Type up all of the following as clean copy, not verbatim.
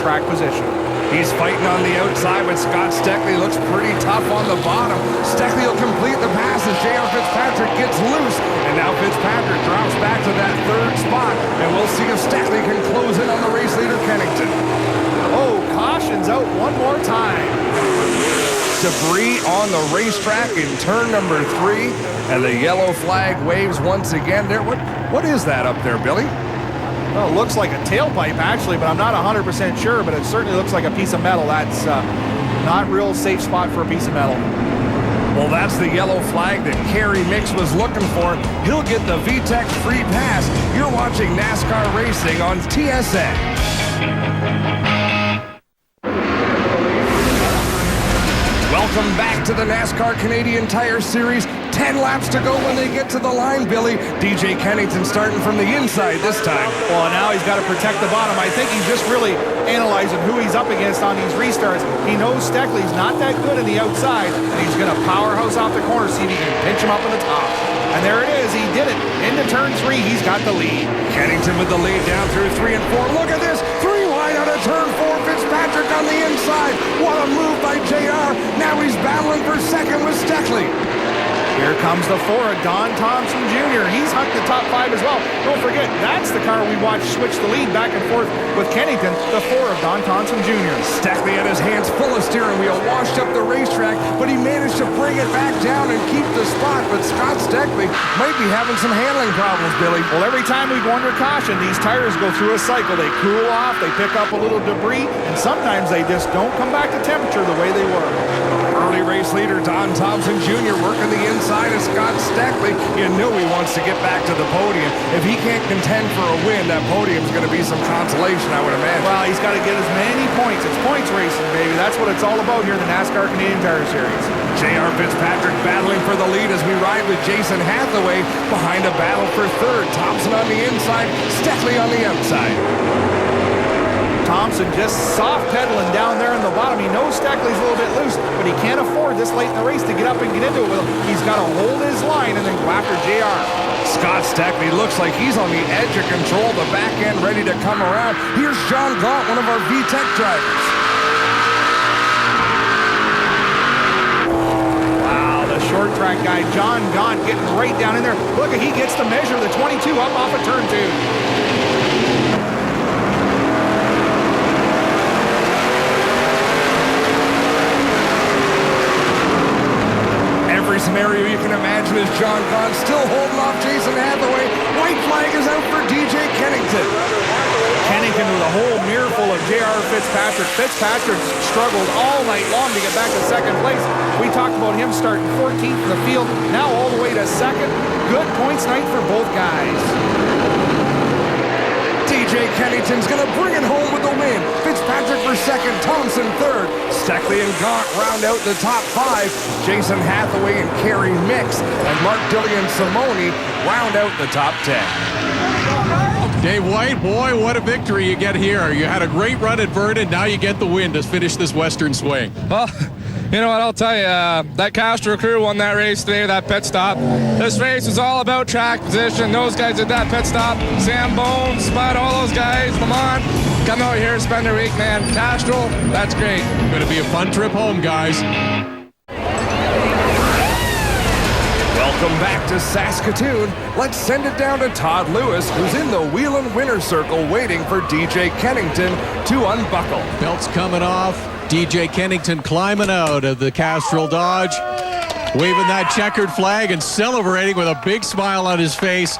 track position. He's fighting on the outside, but Scott Steckly looks pretty tough on the bottom. Steckly will complete the pass as J.R. Fitzpatrick gets loose. And now Fitzpatrick drops back to that third spot. And we'll see if Steckly can close in on the race leader, Kennington. Oh, caution's out one more time. Debris on the racetrack in turn number 3. And the yellow flag waves once again there. What is that up there, Billy? Well, it looks like a tailpipe, actually, but I'm not 100% sure, but it certainly looks like a piece of metal. That's not real safe spot for a piece of metal. Well, that's the yellow flag that Kerry Mix was looking for. He'll get the VTEC free pass. You're watching NASCAR racing on TSN. Welcome back to the NASCAR Canadian Tire Series. 10 laps to go when they get to the line, Billy. DJ Kennington starting from the inside this time. Well, now he's got to protect the bottom. I think he's just really analyzing who he's up against on these restarts. He knows Steckly's not that good in the outside, and he's going to powerhouse off the corner, see if he can pinch him up in the top. And there it is. He did it. Into turn 3, he's got the lead. Kennington with the lead down through 3 and 4. Look at this. 3 wide out of turn 4. Fitzpatrick on the inside. What a move by JR. Now he's battling for second with Steckly. Here comes the 4 of Don Thompson Jr. He's hucked the top 5 as well. Don't forget, that's the car we watched switch the lead back and forth with Kennington, the 4 of Don Thompson Jr. Steckly had his hands full of steering wheel, washed up the racetrack, but he managed to bring it back down and keep the spot. But Scott Steckly might be having some handling problems, Billy. Well, every time we go under caution, these tires go through a cycle. They cool off, they pick up a little debris, and sometimes they just don't come back to temperature the way they were. Early race leader Don Thompson Jr. working the inside of Scott Steckly. You know he wants to get back to the podium. If he can't contend for a win, that podium's going to be some consolation, I would imagine. Well, he's got to get as many points. It's points racing, baby. That's what it's all about here in the NASCAR Canadian Tire Series. J.R. Fitzpatrick battling for the lead as we ride with Jason Hathaway behind a battle for third. Thompson on the inside, Steckly on the outside. Thompson just soft pedaling down there in the bottom. He knows Steckly's a little bit loose, but he can't afford this late in the race to get up and get into it with him. He's got to hold his line and then go after JR. Scott Steckly looks like he's on the edge of control, the back end ready to come around. Here's John Gaunt, one of our VTEC drivers. Wow, the short track guy, John Gaunt, getting right down in there. Look, he gets to measure the 22 up off of turn 2. Every scenario you can imagine is John Gaunt still holding off Jason Hathaway. White flag is out for DJ Kennington. Kennington with a whole mirror full of J.R. Fitzpatrick. Fitzpatrick struggled all night long to get back to second place. We talked about him starting 14th in the field, now all the way to second. Good points night for both guys. DJ Kennington's going to bring it home with the win. Fitzpatrick for second, Thompson third. Steckly and Gaunt round out the top 5. Jason Hathaway and Kerry Mix and Mark Dillian Simone round out the top 10. Dave White, boy, what a victory you get here. You had a great run at Vernon. Now you get the win to finish this Western swing. Well, you know what, I'll tell you, that Castro crew won that race today, that pit stop. This race was all about track position. Those guys did that pit stop. Sam Bones, Spud, all those guys, Lamont, come out here and spend their week, man. Castro, that's great. Going to be a fun trip home, guys. Welcome back to Saskatoon. Let's send it down to Todd Lewis, who's in the Wheeling winner's circle waiting for DJ Kennington to unbuckle. Belts coming off. DJ Kennington climbing out of the Castrol Dodge, waving that checkered flag and celebrating with a big smile on his face.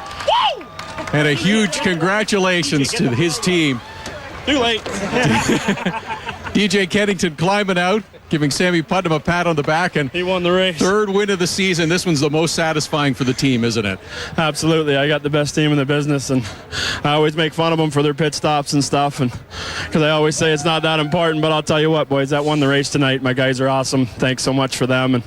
And a huge congratulations to his team. Too late. DJ Kennington climbing out, giving Sammy Putnam a pat on the back, and he won the race. Third win of the season. This one's the most satisfying for the team, isn't it? Absolutely. I got the best team in the business, and I always make fun of them for their pit stops and stuff, and because I always say it's not that important, but I'll tell you what, boys, that won the race tonight. My guys are awesome. Thanks so much for them. And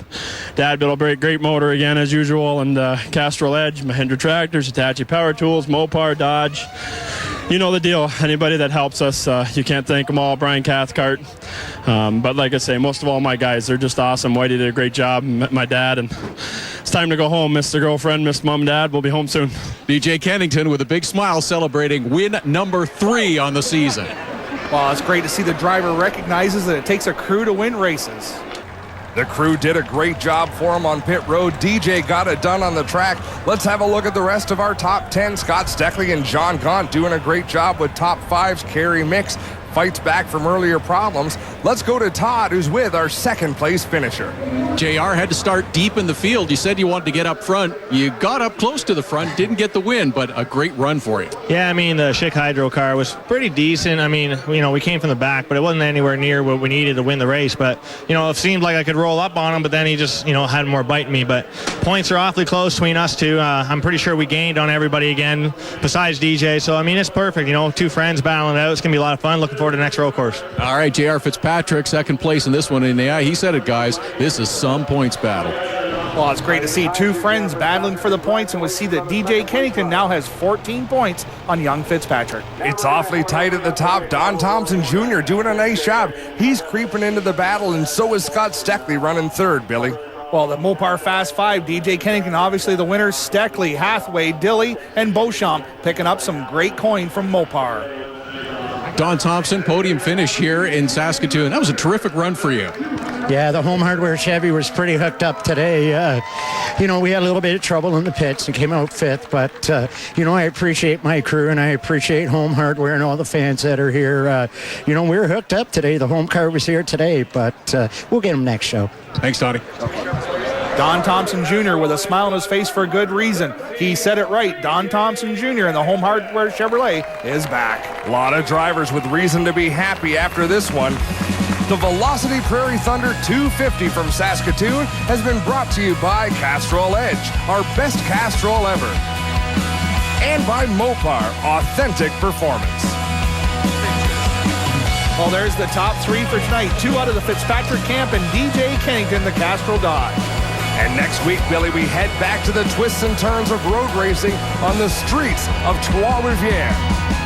Dad built a great motor again, as usual, and Castrol Edge, Mahindra Tractors, Hitachi Power Tools, Mopar, Dodge. You know the deal. Anybody that helps us, you can't thank them all. Brian Cathcart. But like I say, most of all my guys, they're just awesome. Whitey did a great job. Met my dad, and it's time to go home. Miss the girlfriend, miss mom and dad. We'll be home soon. DJ Kennington with a big smile celebrating win number 3 on the season. Well, it's great to see the driver recognizes that it takes a crew to win races. The crew did a great job for him on pit road. DJ got it done on the track. Let's have a look at the rest of our top 10. Scott Steckly and John Gaunt doing a great job with top 5s. Kerry Mix fights back from earlier problems. Let's go to Todd, who's with our second place finisher. JR had to start deep in the field. You said you wanted to get up front. You got up close to the front, didn't get the win, but a great run for you. Yeah, I mean, the Schick Hydro car was pretty decent. I mean, we came from the back, but it wasn't anywhere near what we needed to win the race. But, it seemed like I could roll up on him, but then he just, had more bite in me. But points are awfully close between us two. I'm pretty sure we gained on everybody again, besides DJ. So, I mean, it's perfect. Two friends battling it out. It's going to be a lot of fun. Looking forward to the next road course. All right, JR Fitzpatrick, second place in this one. And yeah, he said it, guys. This is some points battle. Well, it's great to see two friends battling for the points, and we see that DJ Kennington now has 14 points on young Fitzpatrick. It's awfully tight at the top. Don Thompson Jr. doing a nice job. He's creeping into the battle, and so is Scott Steckly running third, Billy. Well, the Mopar Fast 5, DJ Kennington, obviously the winners, Steckly, Hathaway, Dilly, and Beauchamp picking up some great coin from Mopar. Don Thompson, podium finish here in Saskatoon. That was a terrific run for you. Yeah, the Home Hardware Chevy was pretty hooked up today. We had a little bit of trouble in the pits and came out fifth, but, I appreciate my crew and I appreciate Home Hardware and all the fans that are here. We were hooked up today. The home car was here today, but we'll get them next show. Thanks, Donnie. Don Thompson Jr. with a smile on his face for good reason. He said it right. Don Thompson Jr. and the Home Hardware Chevrolet is back. A lot of drivers with reason to be happy after this one. The Velocity Prairie Thunder 250 from Saskatoon has been brought to you by Castrol Edge, our best Castrol ever. And by Mopar, authentic performance. Well, there's the top 3 for tonight. 2 out of the Fitzpatrick camp and DJ Kennington, the Castrol Dodge. And next week, Billy, we head back to the twists and turns of road racing on the streets of Trois-Rivières.